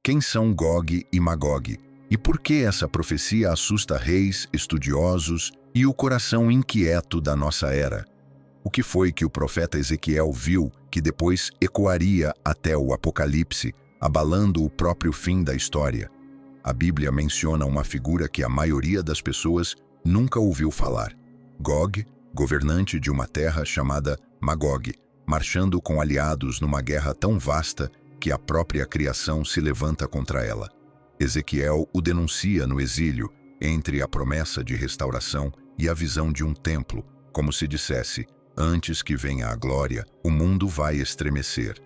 Quem são Gog e Magog? E por que essa profecia assusta reis, estudiosos e o coração inquieto da nossa era? O que foi que o profeta Ezequiel viu que depois ecoaria até o Apocalipse, abalando o próprio fim da história? A Bíblia menciona uma figura que a maioria das pessoas nunca ouviu falar. Gog, governante de uma terra chamada Magog, marchando com aliados numa guerra tão vasta que a própria criação se levanta contra ela. Ezequiel o denuncia no exílio, entre a promessa de restauração e a visão de um templo, como se dissesse: antes que venha a glória, o mundo vai estremecer.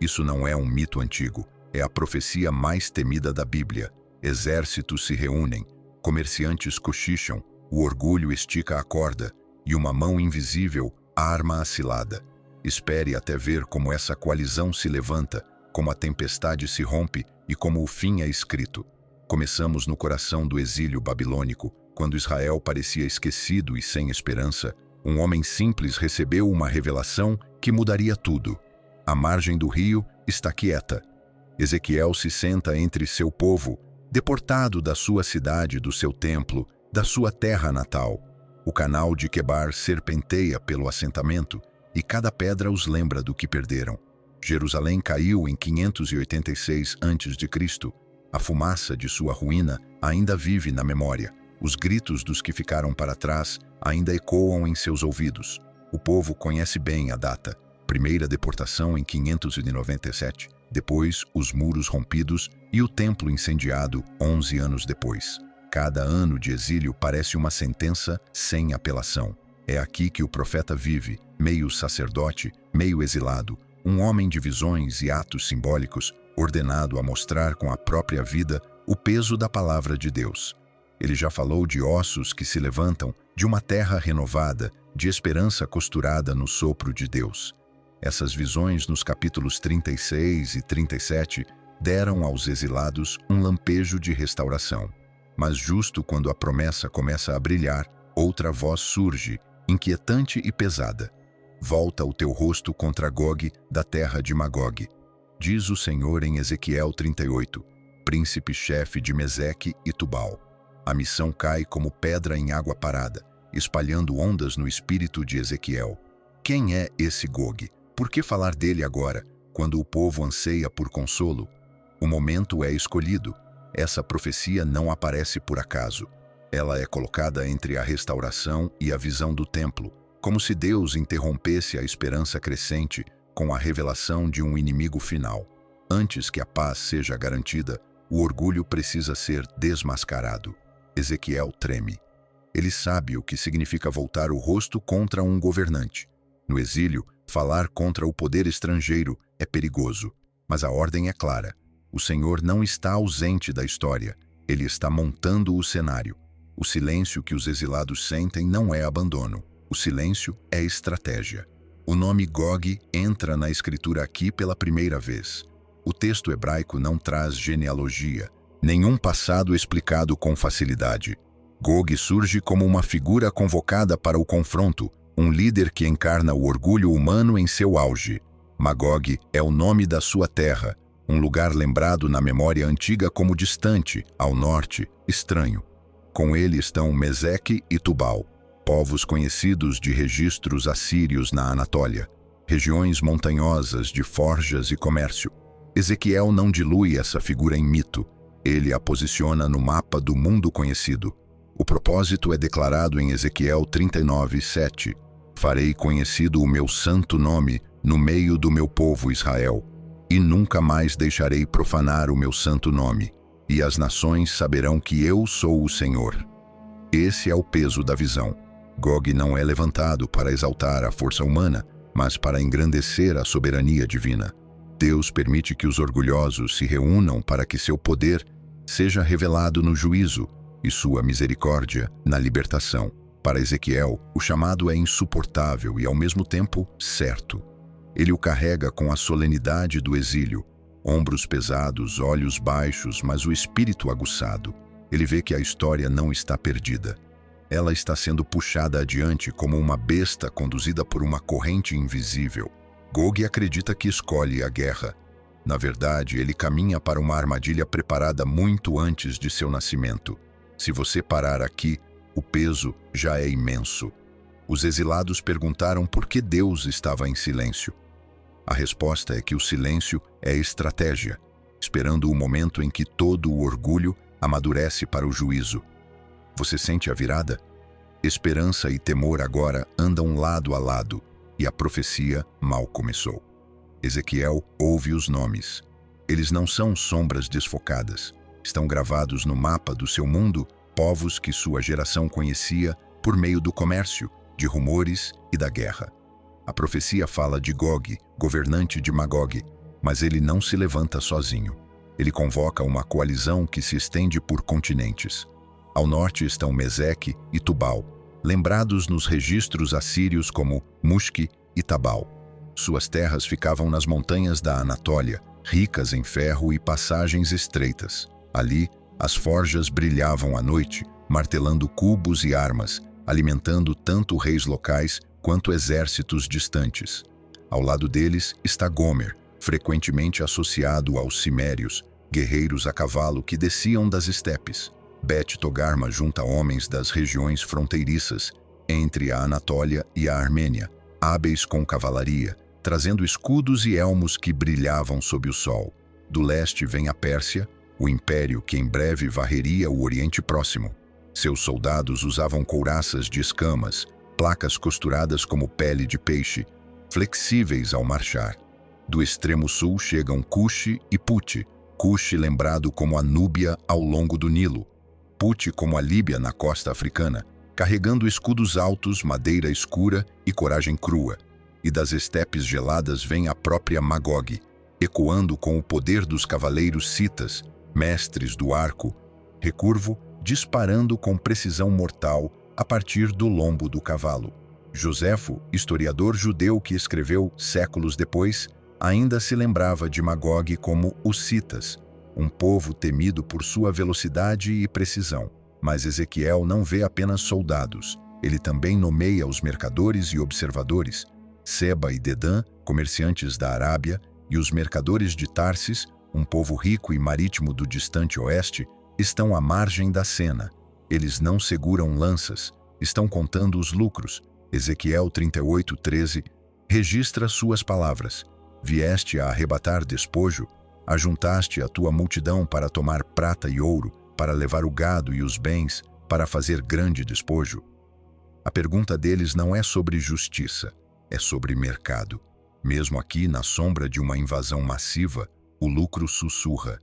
Isso não é um mito antigo, é a profecia mais temida da Bíblia. Exércitos se reúnem, comerciantes cochicham, o orgulho estica a corda e uma mão invisível arma a cilada. Espere até ver como essa coalizão se levanta, como a tempestade se rompe e como o fim é escrito. Começamos no coração do exílio babilônico, quando Israel parecia esquecido e sem esperança. Um homem simples recebeu uma revelação que mudaria tudo. A margem do rio está quieta. Ezequiel se senta entre seu povo, deportado da sua cidade, do seu templo, da sua terra natal. O canal de Quebar serpenteia pelo assentamento e cada pedra os lembra do que perderam. Jerusalém caiu em 586 a.C. A fumaça de sua ruína ainda vive na memória. Os gritos dos que ficaram para trás ainda ecoam em seus ouvidos. O povo conhece bem a data. Primeira deportação em 597, depois os muros rompidos e o templo incendiado 11 anos depois. Cada ano de exílio parece uma sentença sem apelação. É aqui que o profeta vive, meio sacerdote, meio exilado, um homem de visões e atos simbólicos, ordenado a mostrar com a própria vida o peso da palavra de Deus. Ele já falou de ossos que se levantam, de uma terra renovada, de esperança costurada no sopro de Deus. Essas visões nos capítulos 36 e 37 deram aos exilados um lampejo de restauração. Mas justo quando a promessa começa a brilhar, outra voz surge, inquietante e pesada. Volta o teu rosto contra Gog, da terra de Magog. Diz o Senhor em Ezequiel 38, príncipe-chefe de Meseque e Tubal. A missão cai como pedra em água parada, espalhando ondas no espírito de Ezequiel. Quem é esse Gog? Por que falar dele agora, quando o povo anseia por consolo? O momento é escolhido. Essa profecia não aparece por acaso. Ela é colocada entre a restauração e a visão do templo, como se Deus interrompesse a esperança crescente com a revelação de um inimigo final. Antes que a paz seja garantida, o orgulho precisa ser desmascarado. Ezequiel treme. Ele sabe o que significa voltar o rosto contra um governante. No exílio, falar contra o poder estrangeiro é perigoso, mas a ordem é clara. O Senhor não está ausente da história, ele está montando o cenário. O silêncio que os exilados sentem não é abandono, o silêncio é estratégia. O nome Gog entra na escritura aqui pela primeira vez. O texto hebraico não traz genealogia, nenhum passado explicado com facilidade. Gog surge como uma figura convocada para o confronto, um líder que encarna o orgulho humano em seu auge. Magog é o nome da sua terra, um lugar lembrado na memória antiga como distante, ao norte, estranho. Com ele estão Meseque e Tubal, povos conhecidos de registros assírios na Anatólia, regiões montanhosas de forjas e comércio. Ezequiel não dilui essa figura em mito, ele a posiciona no mapa do mundo conhecido. O propósito é declarado em Ezequiel 39:7. Farei conhecido o meu santo nome no meio do meu povo Israel, e nunca mais deixarei profanar o meu santo nome, e as nações saberão que eu sou o Senhor. Esse é o peso da visão. Gog não é levantado para exaltar a força humana, mas para engrandecer a soberania divina. Deus permite que os orgulhosos se reúnam para que seu poder seja revelado no juízo e sua misericórdia na libertação. Para Ezequiel, o chamado é insuportável e, ao mesmo tempo, certo. Ele o carrega com a solenidade do exílio, ombros pesados, olhos baixos, mas o espírito aguçado. Ele vê que a história não está perdida. Ela está sendo puxada adiante como uma besta conduzida por uma corrente invisível. Gog acredita que escolhe a guerra. Na verdade, ele caminha para uma armadilha preparada muito antes de seu nascimento. Se você parar aqui, o peso já é imenso. Os exilados perguntaram por que Deus estava em silêncio. A resposta é que o silêncio é estratégia, esperando o momento em que todo o orgulho amadurece para o juízo. Você sente a virada? Esperança e temor agora andam lado a lado, e a profecia mal começou. Ezequiel ouve os nomes. Eles não são sombras desfocadas. Estão gravados no mapa do seu mundo, povos que sua geração conhecia por meio do comércio, de rumores e da guerra. A profecia fala de Gog, governante de Magog, mas ele não se levanta sozinho. Ele convoca uma coalizão que se estende por continentes. Ao norte estão Meseque e Tubal, lembrados nos registros assírios como Musque e Tabal. Suas terras ficavam nas montanhas da Anatólia, ricas em ferro e passagens estreitas. Ali, as forjas brilhavam à noite, martelando cubos e armas, alimentando tanto reis locais quanto exércitos distantes. Ao lado deles está Gomer, frequentemente associado aos cimérios, guerreiros a cavalo que desciam das estepes. Bet Togarma junta homens das regiões fronteiriças, entre a Anatólia e a Armênia, hábeis com cavalaria, trazendo escudos e elmos que brilhavam sob o sol. Do leste vem a Pérsia, o império que em breve varreria o Oriente Próximo. Seus soldados usavam couraças de escamas, placas costuradas como pele de peixe, flexíveis ao marchar. Do extremo sul chegam Cuxi e Puti, Cuxi lembrado como a Núbia ao longo do Nilo, Puti como a Líbia na costa africana, carregando escudos altos, madeira escura e coragem crua. E das estepes geladas vem a própria Magog, ecoando com o poder dos cavaleiros citas, mestres do arco, recurvo, disparando com precisão mortal a partir do lombo do cavalo. Joséfo, historiador judeu que escreveu séculos depois, ainda se lembrava de Magog como os citas, um povo temido por sua velocidade e precisão. Mas Ezequiel não vê apenas soldados, ele também nomeia os mercadores e observadores, Seba e Dedã, comerciantes da Arábia, e os mercadores de Tarsis, um povo rico e marítimo do distante oeste, estão à margem da cena. Eles não seguram lanças, estão contando os lucros. Ezequiel 38:13 registra suas palavras. Vieste a arrebatar despojo, ajuntaste a tua multidão para tomar prata e ouro, para levar o gado e os bens, para fazer grande despojo. A pergunta deles não é sobre justiça, é sobre mercado. Mesmo aqui, na sombra de uma invasão massiva, o lucro sussurra.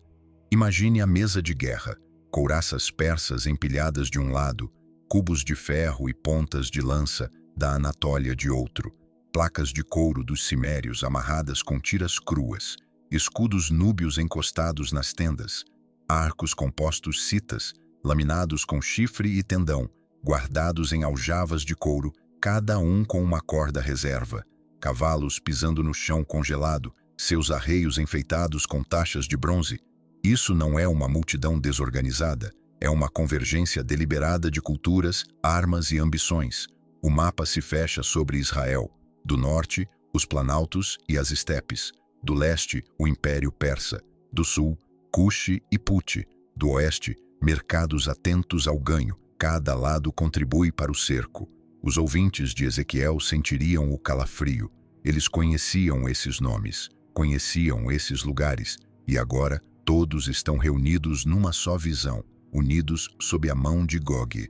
Imagine a mesa de guerra, couraças persas empilhadas de um lado, cubos de ferro e pontas de lança da Anatólia de outro, placas de couro dos cimérios amarradas com tiras cruas, escudos núbios encostados nas tendas, arcos compostos citas, laminados com chifre e tendão, guardados em aljavas de couro, cada um com uma corda reserva, cavalos pisando no chão congelado, seus arreios enfeitados com taxas de bronze. Isso não é uma multidão desorganizada, é uma convergência deliberada de culturas, armas e ambições. O mapa se fecha sobre Israel. Do norte, os planaltos e as estepes. Do leste, o Império Persa. Do sul, Cuxi e Puti. Do oeste, mercados atentos ao ganho. Cada lado contribui para o cerco. Os ouvintes de Ezequiel sentiriam o calafrio. Eles conheciam esses nomes, conheciam esses lugares, e agora todos estão reunidos numa só visão, unidos sob a mão de Gog.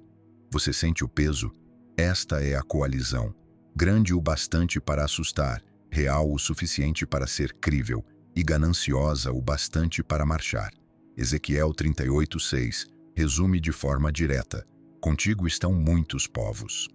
Você sente o peso? Esta é a coalizão, grande o bastante para assustar, real o suficiente para ser crível e gananciosa o bastante para marchar. Ezequiel 38:6 resume de forma direta: contigo estão muitos povos.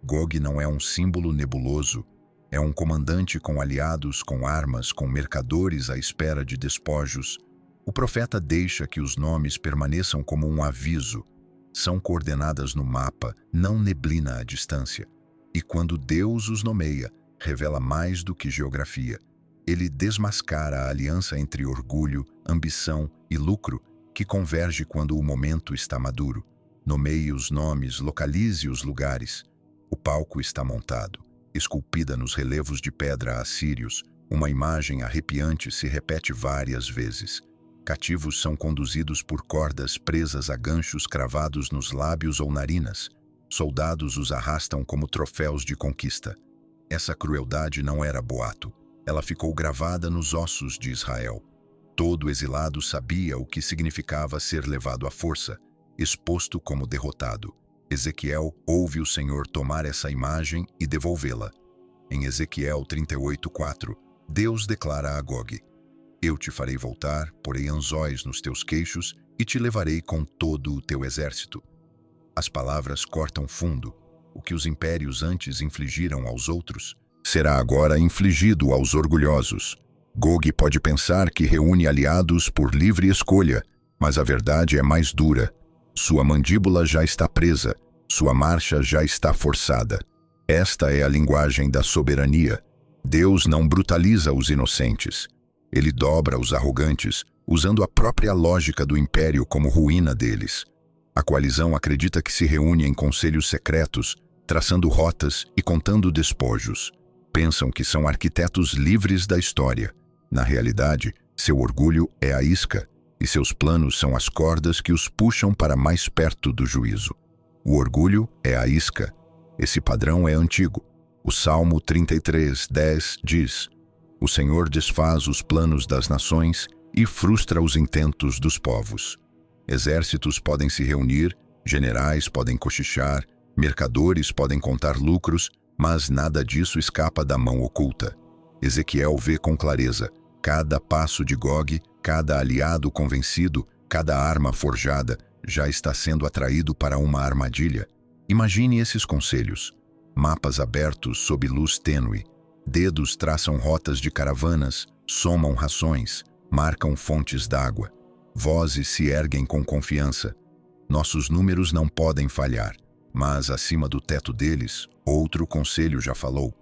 Gog não é um símbolo nebuloso, é um comandante com aliados, com armas, com mercadores à espera de despojos. O profeta deixa que os nomes permaneçam como um aviso. São coordenadas no mapa, não neblina à distância. E quando Deus os nomeia, revela mais do que geografia. Ele desmascara a aliança entre orgulho, ambição e lucro, que converge quando o momento está maduro. Nomeie os nomes, localize os lugares. O palco está montado, esculpida nos relevos de pedra assírios, Uma imagem arrepiante se repete várias vezes. Cativos são conduzidos por cordas presas a ganchos cravados nos lábios ou narinas. Soldados os arrastam como troféus de conquista. Essa crueldade não era boato. Ela ficou gravada nos ossos de Israel. Todo exilado sabia o que significava ser levado à força, exposto como derrotado. Ezequiel ouve o Senhor tomar essa imagem e devolvê-la. Em Ezequiel 38:4, Deus declara a Gog: Eu te farei voltar, porei anzóis nos teus queixos e te levarei com todo o teu exército. As palavras cortam fundo. O que os impérios antes infligiram aos outros será agora infligido aos orgulhosos. Gog pode pensar que reúne aliados por livre escolha, mas a verdade é mais dura. Sua mandíbula já está presa, sua marcha já está forçada. Esta é a linguagem da soberania. Deus não brutaliza os inocentes. Ele dobra os arrogantes, usando a própria lógica do império como ruína deles. A coalizão acredita que se reúne em conselhos secretos, traçando rotas e contando despojos. Pensam que são arquitetos livres da história. Na realidade, seu orgulho é a isca, e seus planos são as cordas que os puxam para mais perto do juízo. O orgulho é a isca. Esse padrão é antigo. O Salmo 33:10 diz: O Senhor desfaz os planos das nações e frustra os intentos dos povos. Exércitos podem se reunir, generais podem cochichar, mercadores podem contar lucros, mas nada disso escapa da mão oculta. Ezequiel vê com clareza: cada passo de Gog, cada aliado convencido, cada arma forjada, já está sendo atraído para uma armadilha. Imagine esses conselhos. Mapas abertos sob luz tênue. Dedos traçam rotas de caravanas, somam rações, marcam fontes d'água. Vozes se erguem com confiança. Nossos números não podem falhar, mas acima do teto deles, outro conselho já falou.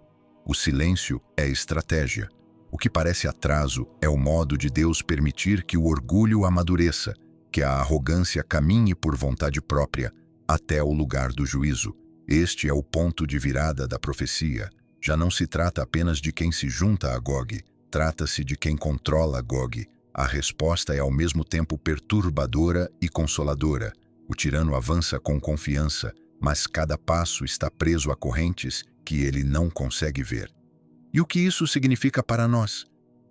O silêncio é estratégia. O que parece atraso é o modo de Deus permitir que o orgulho amadureça, que a arrogância caminhe por vontade própria até o lugar do juízo. Este é o ponto de virada da profecia. Já não se trata apenas de quem se junta a Gog, trata-se de quem controla Gog. A resposta é ao mesmo tempo perturbadora e consoladora. O tirano avança com confiança, mas cada passo está preso a correntes que ele não consegue ver. E o que isso significa para nós?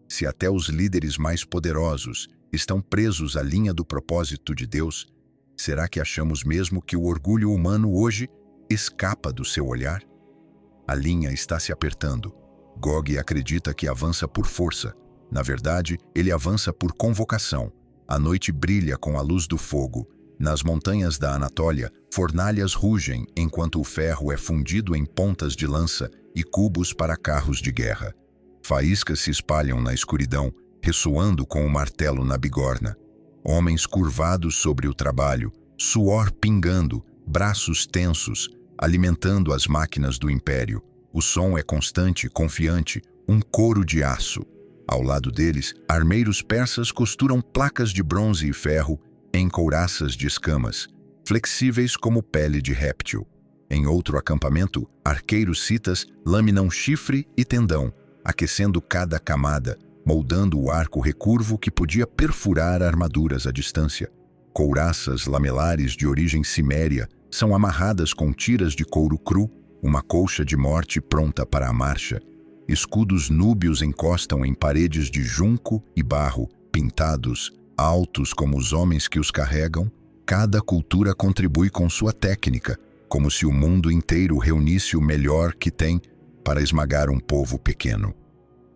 Se até os líderes mais poderosos estão presos à linha do propósito de Deus, será que achamos mesmo que o orgulho humano hoje escapa do seu olhar? A linha está se apertando. Gog acredita que avança por força. Na verdade, ele avança por convocação. A noite brilha com a luz do fogo. Nas montanhas da Anatólia, fornalhas rugem enquanto o ferro é fundido em pontas de lança e cubos para carros de guerra. Faíscas se espalham na escuridão, ressoando com o martelo na bigorna. Homens curvados sobre o trabalho, suor pingando, braços tensos, alimentando as máquinas do império. O som é constante, confiante, um coro de aço. Ao lado deles, armeiros persas costuram placas de bronze e ferro em couraças de escamas, flexíveis como pele de réptil. Em outro acampamento, arqueiros citas laminam chifre e tendão, aquecendo cada camada, moldando o arco recurvo que podia perfurar armaduras à distância. Couraças lamelares de origem ciméria são amarradas com tiras de couro cru, uma colcha de morte pronta para a marcha. Escudos núbios encostam em paredes de junco e barro, pintados, altos como os homens que os carregam. Cada cultura contribui com sua técnica, como se o mundo inteiro reunisse o melhor que tem para esmagar um povo pequeno.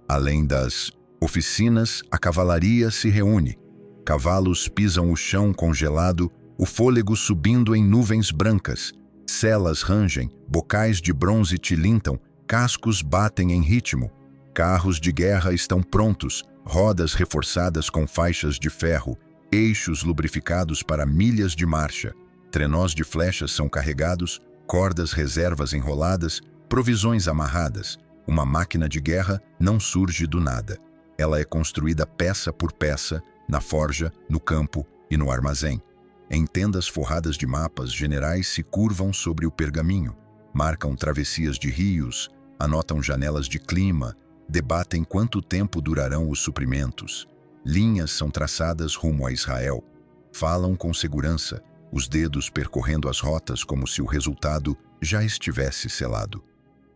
Além das oficinas, a cavalaria se reúne. Cavalos pisam o chão congelado, o fôlego subindo em nuvens brancas. Celas rangem, bocais de bronze tilintam, cascos batem em ritmo. Carros de guerra estão prontos, rodas reforçadas com faixas de ferro, eixos lubrificados para milhas de marcha. Trenós de flechas são carregados, cordas reservas enroladas, provisões amarradas. Uma máquina de guerra não surge do nada. Ela é construída peça por peça, na forja, no campo e no armazém. Em tendas forradas de mapas, generais se curvam sobre o pergaminho, marcam travessias de rios, anotam janelas de clima, debatem quanto tempo durarão os suprimentos. Linhas são traçadas rumo a Israel. Falam com segurança, os dedos percorrendo as rotas como se o resultado já estivesse selado.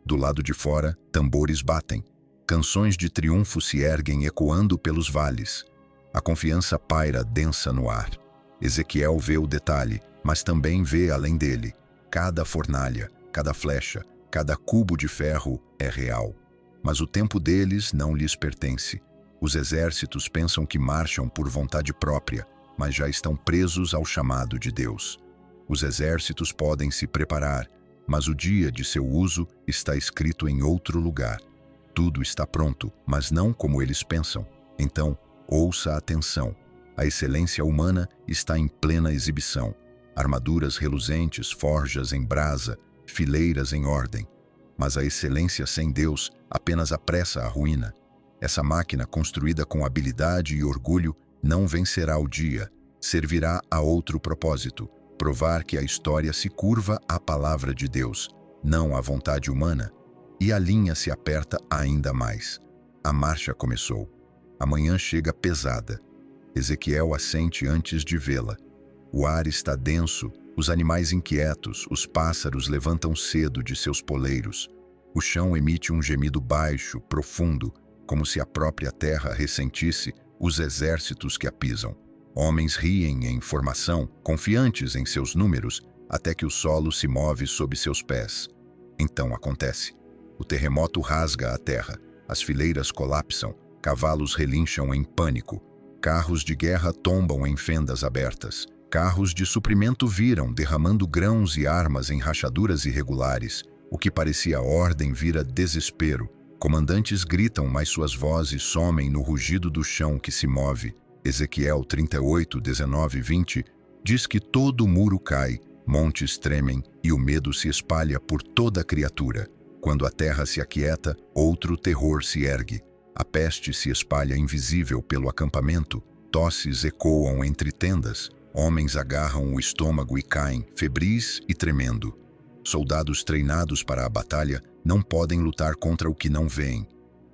Do lado de fora, tambores batem. Canções de triunfo se erguem ecoando pelos vales. A confiança paira densa no ar. Ezequiel vê o detalhe, mas também vê além dele. Cada fornalha, cada flecha, cada cubo de ferro é real. Mas o tempo deles não lhes pertence. Os exércitos pensam que marcham por vontade própria, mas já estão presos ao chamado de Deus. Os exércitos podem se preparar, mas o dia de seu uso está escrito em outro lugar. Tudo está pronto, mas não como eles pensam. Então, ouça a atenção. A excelência humana está em plena exibição. Armaduras reluzentes, forjas em brasa, fileiras em ordem. Mas a excelência sem Deus apenas apressa a ruína. Essa máquina construída com habilidade e orgulho não vencerá o dia, servirá a outro propósito, provar que a história se curva à palavra de Deus, não à vontade humana, e a linha se aperta ainda mais. A marcha começou. A manhã chega pesada. Ezequiel assente antes de vê-la. O ar está denso, os animais inquietos, os pássaros levantam cedo de seus poleiros. O chão emite um gemido baixo, profundo, como se a própria terra ressentisse os exércitos que a pisam. Homens riem em formação, confiantes em seus números, até que o solo se move sob seus pés. Então acontece. O terremoto rasga a terra, as fileiras colapsam, cavalos relincham em pânico, carros de guerra tombam em fendas abertas, carros de suprimento viram, derramando grãos e armas em rachaduras irregulares. O que parecia ordem vira desespero. Comandantes gritam, mas suas vozes somem no rugido do chão que se move. Ezequiel 38, 19 e 20 diz que todo o muro cai, montes tremem e o medo se espalha por toda a criatura. Quando a terra se aquieta, outro terror se ergue. A peste se espalha invisível pelo acampamento, tosses ecoam entre tendas, homens agarram o estômago e caem, febris e tremendo. Soldados treinados para a batalha não podem lutar contra o que não veem.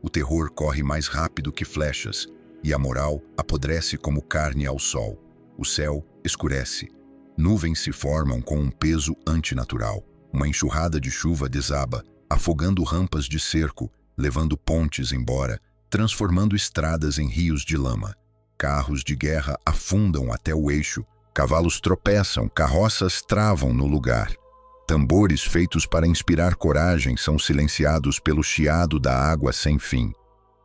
O terror corre mais rápido que flechas, e a moral apodrece como carne ao sol. O céu escurece. Nuvens se formam com um peso antinatural. Uma enxurrada de chuva desaba, afogando rampas de cerco, levando pontes embora, transformando estradas em rios de lama. Carros de guerra afundam até o eixo, cavalos tropeçam, carroças travam no lugar. Tambores feitos para inspirar coragem são silenciados pelo chiado da água sem fim.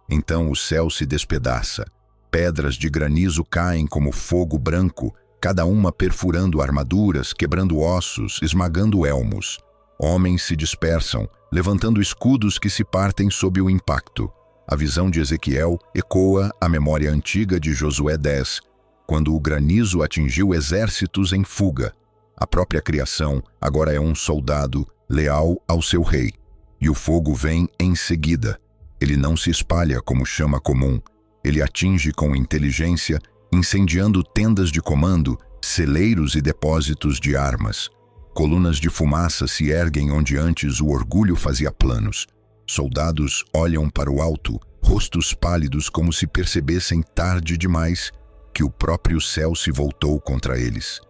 Então o céu se despedaça. Pedras de granizo caem como fogo branco, cada uma perfurando armaduras, quebrando ossos, esmagando elmos. Homens se dispersam, levantando escudos que se partem sob o impacto. A visão de Ezequiel ecoa a memória antiga de Josué 10, quando o granizo atingiu exércitos em fuga. A própria criação agora é um soldado leal ao seu rei. E o fogo vem em seguida. Ele não se espalha como chama comum. Ele atinge com inteligência, incendiando tendas de comando, celeiros e depósitos de armas. Colunas de fumaça se erguem onde antes o orgulho fazia planos. Soldados olham para o alto, rostos pálidos como se percebessem tarde demais que o próprio céu se voltou contra eles.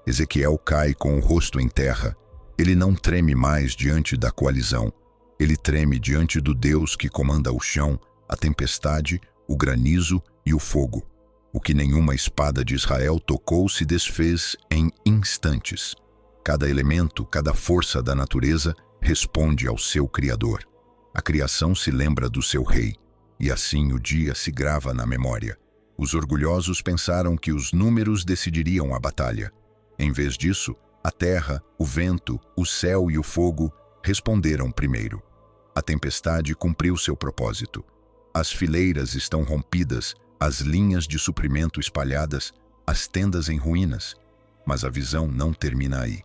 Ezequiel cai com o rosto em terra. Ele não treme mais diante da coalizão. Ele treme diante do Deus que comanda o chão, a tempestade, o granizo e o fogo. O que nenhuma espada de Israel tocou se desfez em instantes. Cada elemento, cada força da natureza responde ao seu Criador. A criação se lembra do seu rei, e assim o dia se grava na memória. Os orgulhosos pensaram que os números decidiriam a batalha. Em vez disso, a terra, o vento, o céu e o fogo responderam primeiro. A tempestade cumpriu seu propósito. As fileiras estão rompidas, as linhas de suprimento espalhadas, as tendas em ruínas. Mas a visão não termina aí.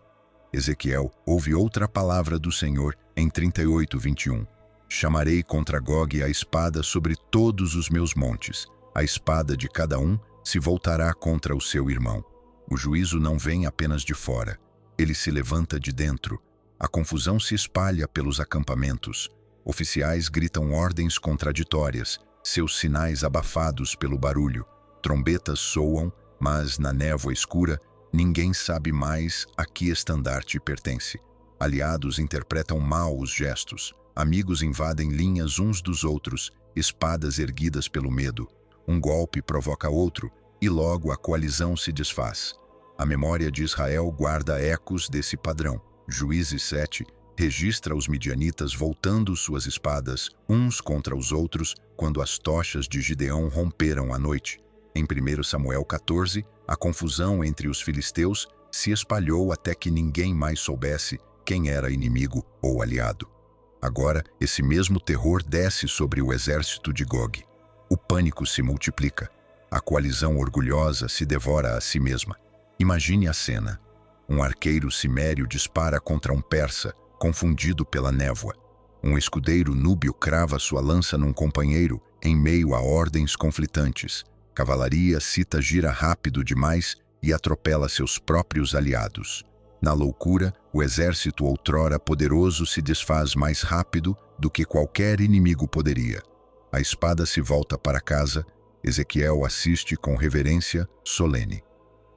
Ezequiel ouve outra palavra do Senhor em 38, 21. Chamarei contra Gog a espada sobre todos os meus montes. A espada de cada um se voltará contra o seu irmão. O juízo não vem apenas de fora. Ele se levanta de dentro. A confusão se espalha pelos acampamentos. Oficiais gritam ordens contraditórias, seus sinais abafados pelo barulho. Trombetas soam, mas na névoa escura, ninguém sabe mais a que estandarte pertence. Aliados interpretam mal os gestos. Amigos invadem linhas uns dos outros, espadas erguidas pelo medo. Um golpe provoca outro, e logo a coalizão se desfaz. A memória de Israel guarda ecos desse padrão. Juízes 7 registra os midianitas voltando suas espadas uns contra os outros quando as tochas de Gideão romperam à noite. Em 1 Samuel 14, a confusão entre os filisteus se espalhou até que ninguém mais soubesse quem era inimigo ou aliado. Agora, esse mesmo terror desce sobre o exército de Gog. O pânico se multiplica. A coalizão orgulhosa se devora a si mesma. Imagine a cena. Um arqueiro cimério dispara contra um persa, confundido pela névoa. Um escudeiro núbio crava sua lança num companheiro em meio a ordens conflitantes. Cavalaria cita gira rápido demais e atropela seus próprios aliados. Na loucura, o exército outrora poderoso se desfaz mais rápido do que qualquer inimigo poderia. A espada se volta para casa, Ezequiel assiste com reverência solene.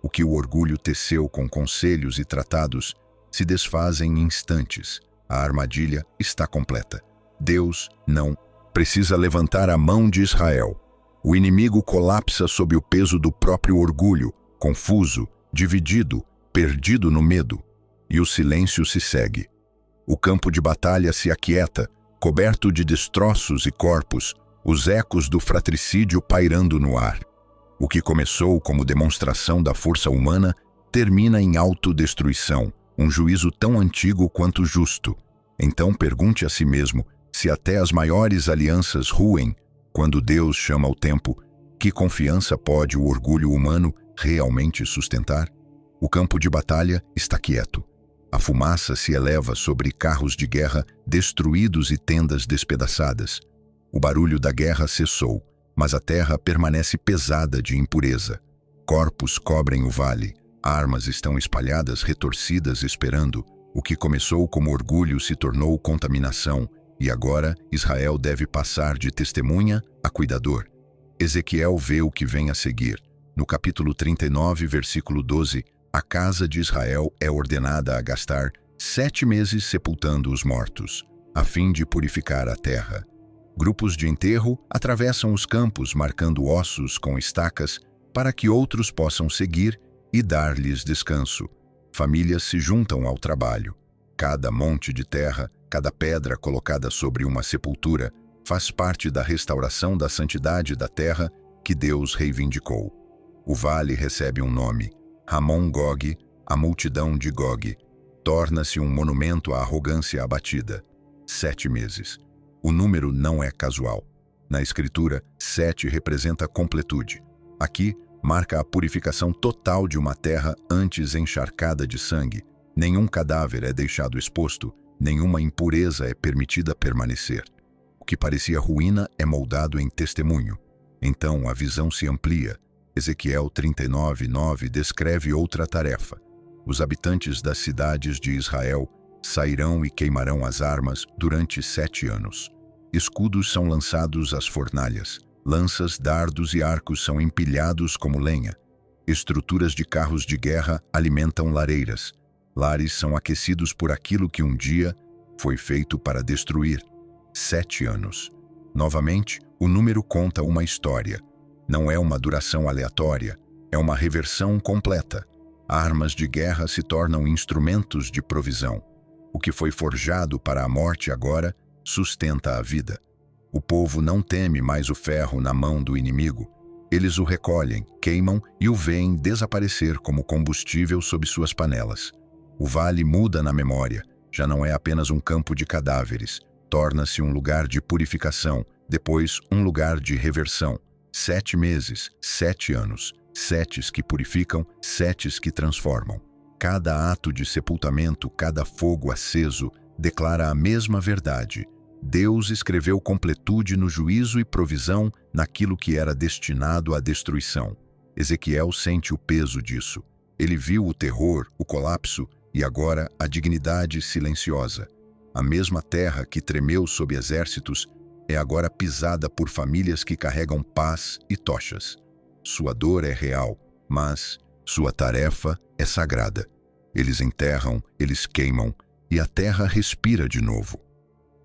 O que o orgulho teceu com conselhos e tratados se desfaz em instantes. A armadilha está completa. Deus não precisa levantar a mão de Israel. O inimigo colapsa sob o peso do próprio orgulho, confuso, dividido, perdido no medo. E o silêncio se segue. O campo de batalha se aquieta, coberto de destroços e corpos, os ecos do fratricídio pairando no ar. O que começou como demonstração da força humana termina em autodestruição, um juízo tão antigo quanto justo. Então pergunte a si mesmo se até as maiores alianças ruem quando Deus chama o tempo. Que confiança pode o orgulho humano realmente sustentar? O campo de batalha está quieto. A fumaça se eleva sobre carros de guerra destruídos e tendas despedaçadas. O barulho da guerra cessou, mas a terra permanece pesada de impureza. Corpos cobrem o vale, armas estão espalhadas retorcidas esperando. O que começou como orgulho se tornou contaminação, e agora Israel deve passar de testemunha a cuidador. Ezequiel vê o que vem a seguir. No capítulo 39, versículo 12, a casa de Israel é ordenada a gastar 7 meses sepultando os mortos, a fim de purificar a terra. Grupos de enterro atravessam os campos marcando ossos com estacas para que outros possam seguir e dar-lhes descanso. Famílias se juntam ao trabalho. Cada monte de terra, cada pedra colocada sobre uma sepultura, faz parte da restauração da santidade da terra que Deus reivindicou. O vale recebe um nome, Ramon Gog, a multidão de Gog. Torna-se um monumento à arrogância abatida. 7 meses. O número não é casual. Na Escritura, 7 representa completude. Aqui, marca a purificação total de uma terra antes encharcada de sangue. Nenhum cadáver é deixado exposto, nenhuma impureza é permitida permanecer. O que parecia ruína é moldado em testemunho. Então a visão se amplia. Ezequiel 39:9 descreve outra tarefa. Os habitantes das cidades de Israel sairão e queimarão as armas durante 7 anos. Escudos são lançados às fornalhas. Lanças, dardos e arcos são empilhados como lenha. Estruturas de carros de guerra alimentam lareiras. Lares são aquecidos por aquilo que um dia foi feito para destruir. 7 anos. Novamente, o número conta uma história. Não é uma duração aleatória, é uma reversão completa. Armas de guerra se tornam instrumentos de provisão. O que foi forjado para a morte agora sustenta a vida. O povo não teme mais o ferro na mão do inimigo. Eles o recolhem, queimam e o veem desaparecer como combustível sob suas panelas. O vale muda na memória, já não é apenas um campo de cadáveres. Torna-se um lugar de purificação, depois um lugar de reversão. 7 meses, 7 anos, 7 que purificam, 7 que transformam. Cada ato de sepultamento, cada fogo aceso, declara a mesma verdade. Deus escreveu completude no juízo e provisão naquilo que era destinado à destruição. Ezequiel sente o peso disso. Ele viu o terror, o colapso e agora a dignidade silenciosa. A mesma terra que tremeu sob exércitos é agora pisada por famílias que carregam paz e tochas. Sua dor é real, mas sua tarefa é sagrada. Eles enterram, eles queimam, e a terra respira de novo.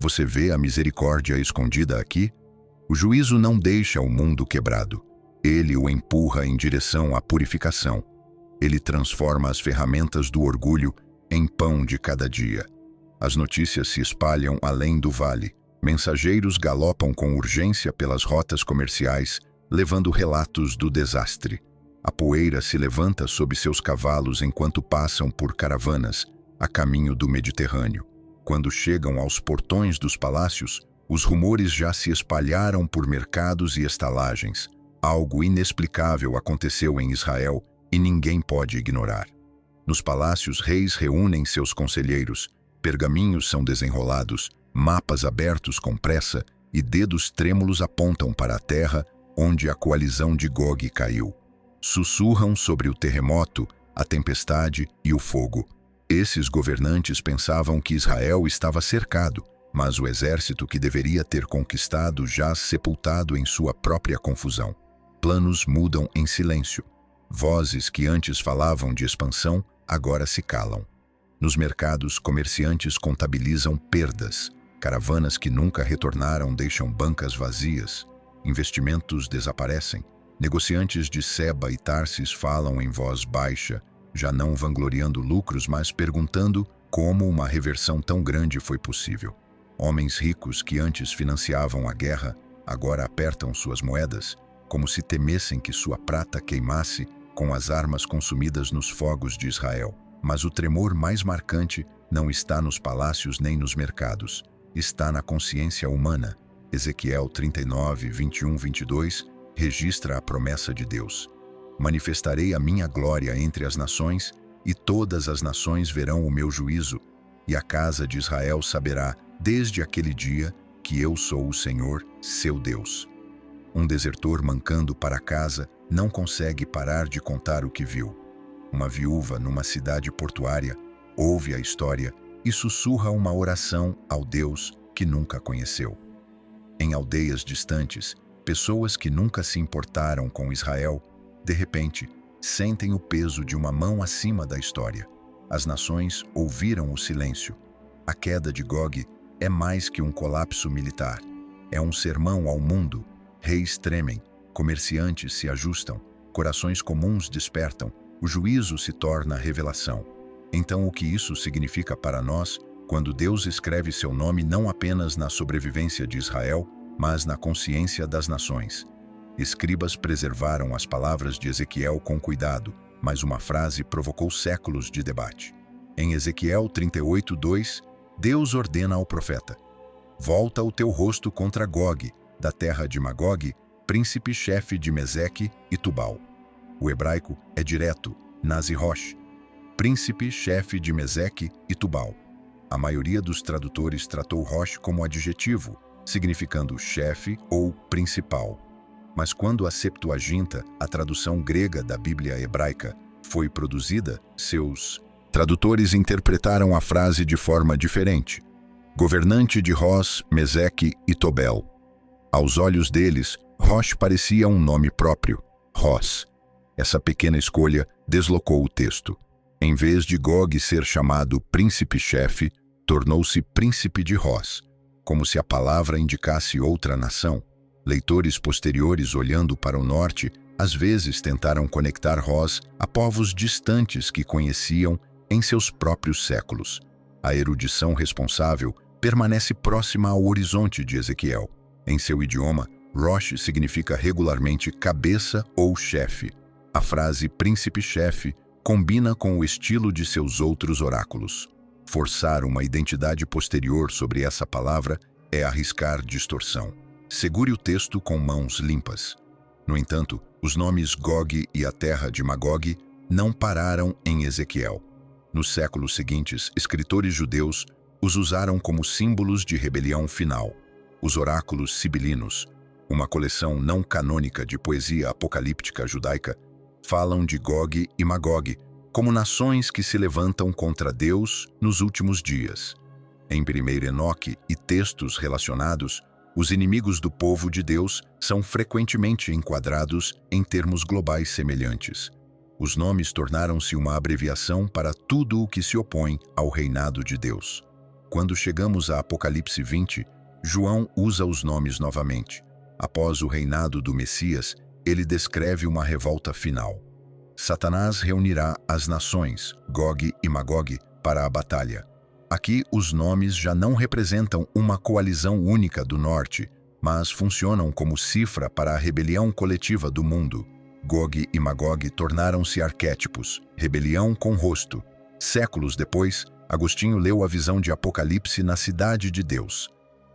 Você vê a misericórdia escondida aqui? O juízo não deixa o mundo quebrado. Ele o empurra em direção à purificação. Ele transforma as ferramentas do orgulho em pão de cada dia. As notícias se espalham além do vale. Mensageiros galopam com urgência pelas rotas comerciais, levando relatos do desastre. A poeira se levanta sob seus cavalos enquanto passam por caravanas a caminho do Mediterrâneo. Quando chegam aos portões dos palácios, os rumores já se espalharam por mercados e estalagens. Algo inexplicável aconteceu em Israel e ninguém pode ignorar. Nos palácios, reis reúnem seus conselheiros, pergaminhos são desenrolados, mapas abertos com pressa e dedos trêmulos apontam para a terra onde a coalizão de Gog caiu. Sussurram sobre o terremoto, a tempestade e o fogo. Esses governantes pensavam que Israel estava cercado, mas o exército que deveria ter conquistado jaz sepultado em sua própria confusão. Planos mudam em silêncio. Vozes que antes falavam de expansão agora se calam. Nos mercados, comerciantes contabilizam perdas. Caravanas que nunca retornaram deixam bancas vazias. Investimentos desaparecem. Negociantes de Seba e Tarsis falam em voz baixa, já não vangloriando lucros, mas perguntando como uma reversão tão grande foi possível. Homens ricos que antes financiavam a guerra, agora apertam suas moedas, como se temessem que sua prata queimasse com as armas consumidas nos fogos de Israel. Mas o tremor mais marcante não está nos palácios nem nos mercados. Está na consciência humana. Ezequiel 39, 21, 22 registra a promessa de Deus. Manifestarei a minha glória entre as nações, e todas as nações verão o meu juízo, e a casa de Israel saberá, desde aquele dia, que eu sou o Senhor, seu Deus. Um desertor mancando para casa não consegue parar de contar o que viu. Uma viúva numa cidade portuária ouve a história e sussurra uma oração ao Deus que nunca conheceu. Em aldeias distantes, pessoas que nunca se importaram com Israel, de repente, sentem o peso de uma mão acima da história. As nações ouviram o silêncio. A queda de Gog é mais que um colapso militar. É um sermão ao mundo. Reis tremem, comerciantes se ajustam, corações comuns despertam, o juízo se torna revelação. Então, o que isso significa para nós, quando Deus escreve seu nome não apenas na sobrevivência de Israel, mas na consciência das nações? Escribas preservaram as palavras de Ezequiel com cuidado, mas uma frase provocou séculos de debate. Em Ezequiel 38, 2, Deus ordena ao profeta: volta o teu rosto contra Gog, da terra de Magog, príncipe-chefe de Meseque e Tubal. O hebraico é direto, Nazi-Rosh, príncipe-chefe de Meseque e Tubal. A maioria dos tradutores tratou Rosh como adjetivo, significando chefe ou principal. Mas quando a Septuaginta, a tradução grega da Bíblia hebraica, foi produzida, seus tradutores interpretaram a frase de forma diferente. Governante de Ros, Meseque e Tobel. Aos olhos deles, Rosh parecia um nome próprio, Ros. Essa pequena escolha deslocou o texto. Em vez de Gog ser chamado príncipe-chefe, tornou-se príncipe de Ros, como se a palavra indicasse outra nação. Leitores posteriores olhando para o norte, às vezes tentaram conectar Ros a povos distantes que conheciam em seus próprios séculos. A erudição responsável permanece próxima ao horizonte de Ezequiel. Em seu idioma, Rosh significa regularmente cabeça ou chefe. A frase príncipe-chefe combina com o estilo de seus outros oráculos. Forçar uma identidade posterior sobre essa palavra é arriscar distorção. Segure o texto com mãos limpas. No entanto, os nomes Gog e a terra de Magog não pararam em Ezequiel. Nos séculos seguintes, escritores judeus os usaram como símbolos de rebelião final. Os oráculos sibilinos, uma coleção não canônica de poesia apocalíptica judaica, falam de Gog e Magog como nações que se levantam contra Deus nos últimos dias. Em 1 Enoque e textos relacionados, os inimigos do povo de Deus são frequentemente enquadrados em termos globais semelhantes. Os nomes tornaram-se uma abreviação para tudo o que se opõe ao reinado de Deus. Quando chegamos a Apocalipse 20, João usa os nomes novamente. Após o reinado do Messias, ele descreve uma revolta final. Satanás reunirá as nações, Gog e Magog, para a batalha. Aqui, os nomes já não representam uma coalizão única do norte, mas funcionam como cifra para a rebelião coletiva do mundo. Gog e Magog tornaram-se arquétipos, rebelião com rosto. Séculos depois, Agostinho leu a visão de Apocalipse na Cidade de Deus.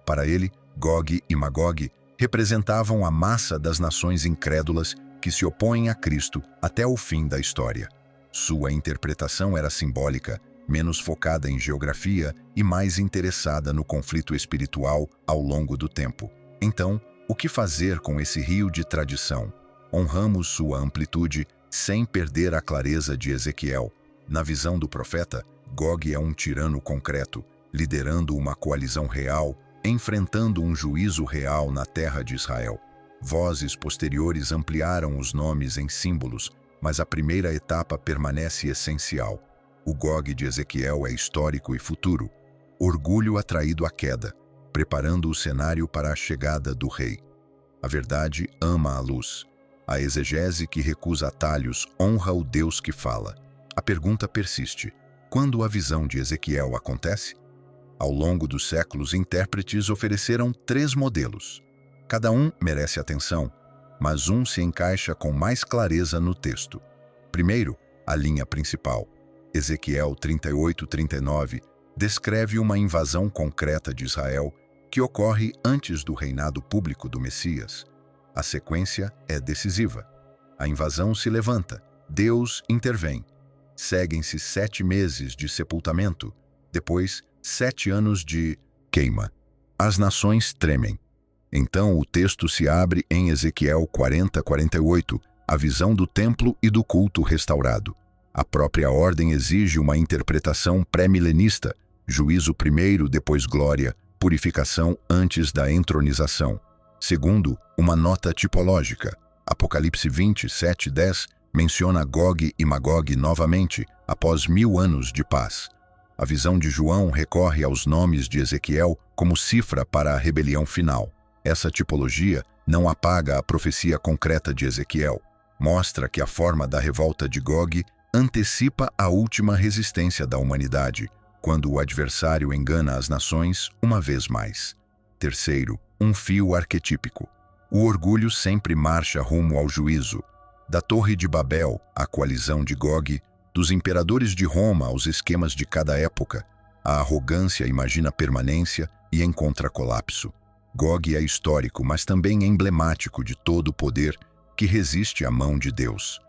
Para ele, Gog e Magog representavam a massa das nações incrédulas que se opõem a Cristo até o fim da história. Sua interpretação era simbólica, menos focada em geografia e mais interessada no conflito espiritual ao longo do tempo. Então, o que fazer com esse rio de tradição? Honramos sua amplitude sem perder a clareza de Ezequiel. Na visão do profeta, Gog é um tirano concreto, liderando uma coalizão real, enfrentando um juízo real na terra de Israel. Vozes posteriores ampliaram os nomes em símbolos, mas a primeira etapa permanece essencial. O Gog de Ezequiel é histórico e futuro, orgulho atraído à queda, preparando o cenário para a chegada do rei. A verdade ama a luz. A exegese que recusa atalhos honra o Deus que fala. A pergunta persiste: quando a visão de Ezequiel acontece? Ao longo dos séculos, intérpretes ofereceram 3 modelos. Cada um merece atenção, mas um se encaixa com mais clareza no texto. Primeiro, a linha principal. Ezequiel 38:39 descreve uma invasão concreta de Israel que ocorre antes do reinado público do Messias. A sequência é decisiva. A invasão se levanta, Deus intervém. Seguem-se 7 meses de sepultamento, depois 7 anos de queima. As nações tremem. Então o texto se abre em Ezequiel 40:48, a visão do templo e do culto restaurado. A própria ordem exige uma interpretação pré-milenista, juízo primeiro, depois glória, purificação antes da entronização. Segundo, uma nota tipológica. Apocalipse 27:10 menciona Gog e Magog novamente, após 1000 anos de paz. A visão de João recorre aos nomes de Ezequiel como cifra para a rebelião final. Essa tipologia não apaga a profecia concreta de Ezequiel. Mostra que a forma da revolta de Gog antecipa a última resistência da humanidade, quando o adversário engana as nações uma vez mais. Terceiro, um fio arquetípico. O orgulho sempre marcha rumo ao juízo. Da Torre de Babel à coalizão de Gog, dos imperadores de Roma aos esquemas de cada época, a arrogância imagina permanência e encontra colapso. Gog é histórico, mas também emblemático de todo o poder que resiste à mão de Deus.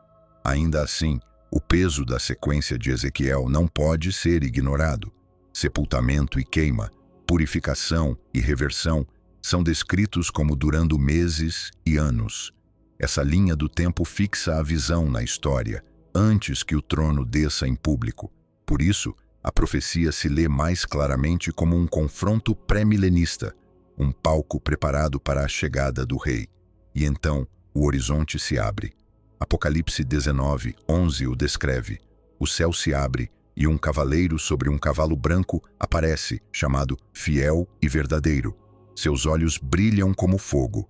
Ainda assim, o peso da sequência de Ezequiel não pode ser ignorado. Sepultamento e queima, purificação e reversão são descritos como durando meses e anos. Essa linha do tempo fixa a visão na história, antes que o trono desça em público. Por isso, a profecia se lê mais claramente como um confronto pré-milenista, um palco preparado para a chegada do rei. E então, o horizonte se abre. Apocalipse 19:11 o descreve. O céu se abre e um cavaleiro sobre um cavalo branco aparece, chamado Fiel e Verdadeiro. Seus olhos brilham como fogo.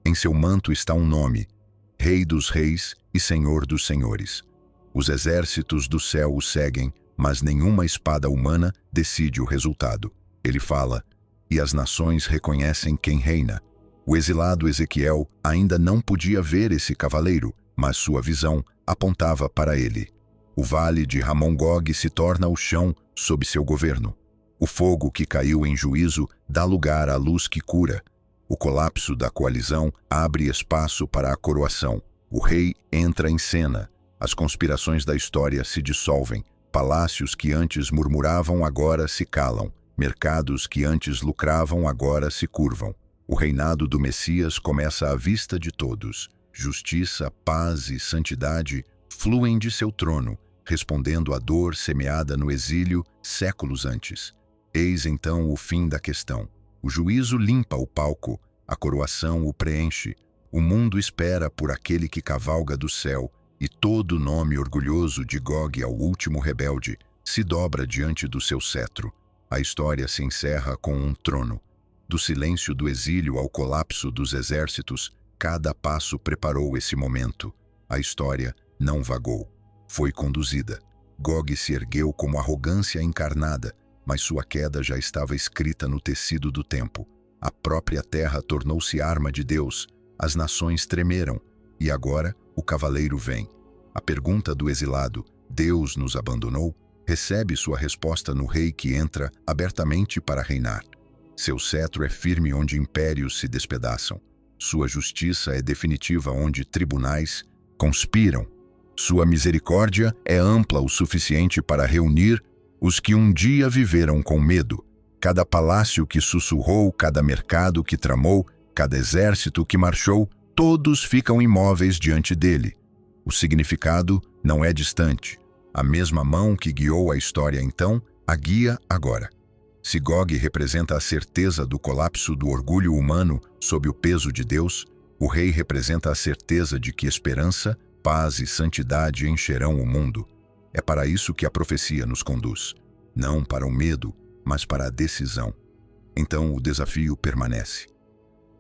Em seu manto está um nome: Rei dos Reis e Senhor dos Senhores. Os exércitos do céu o seguem, mas nenhuma espada humana decide o resultado. Ele fala, e as nações reconhecem quem reina. O exilado Ezequiel ainda não podia ver esse cavaleiro, mas sua visão apontava para ele. O vale de Ramon-Gog se torna o chão sob seu governo. O fogo que caiu em juízo dá lugar à luz que cura. O colapso da coalizão abre espaço para a coroação. O rei entra em cena. As conspirações da história se dissolvem. Palácios que antes murmuravam agora se calam. Mercados que antes lucravam agora se curvam. O reinado do Messias começa à vista de todos. Justiça, paz e santidade fluem de seu trono, respondendo à dor semeada no exílio séculos antes. Eis então o fim da questão. O juízo limpa o palco, a coroação o preenche. O mundo espera por aquele que cavalga do céu, e todo nome orgulhoso de Gog ao último rebelde se dobra diante do seu cetro. A história se encerra com um trono. Do silêncio do exílio ao colapso dos exércitos, cada passo preparou esse momento. A história não vagou, foi conduzida. Gog se ergueu como arrogância encarnada, mas sua queda já estava escrita no tecido do tempo. A própria terra tornou-se arma de Deus, as nações tremeram, e agora o cavaleiro vem. A pergunta do exilado, Deus nos abandonou, recebe sua resposta no rei que entra abertamente para reinar. Seu cetro é firme onde impérios se despedaçam. Sua justiça é definitiva onde tribunais conspiram. Sua misericórdia é ampla o suficiente para reunir os que um dia viveram com medo. Cada palácio que sussurrou, cada mercado que tramou, cada exército que marchou, todos ficam imóveis diante dele. O significado não é distante. A mesma mão que guiou a história então, a guia agora. Se Gog representa a certeza do colapso do orgulho humano sob o peso de Deus, o rei representa a certeza de que esperança, paz e santidade encherão o mundo. É para isso que a profecia nos conduz. Não para o medo, mas para a decisão. Então o desafio permanece.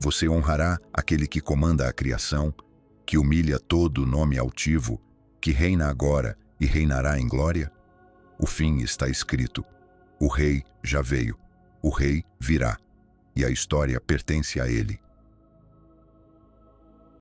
Você honrará aquele que comanda a criação, que humilha todo nome altivo, que reina agora e reinará em glória? O fim está escrito. O rei já veio. O rei virá. E a história pertence a ele.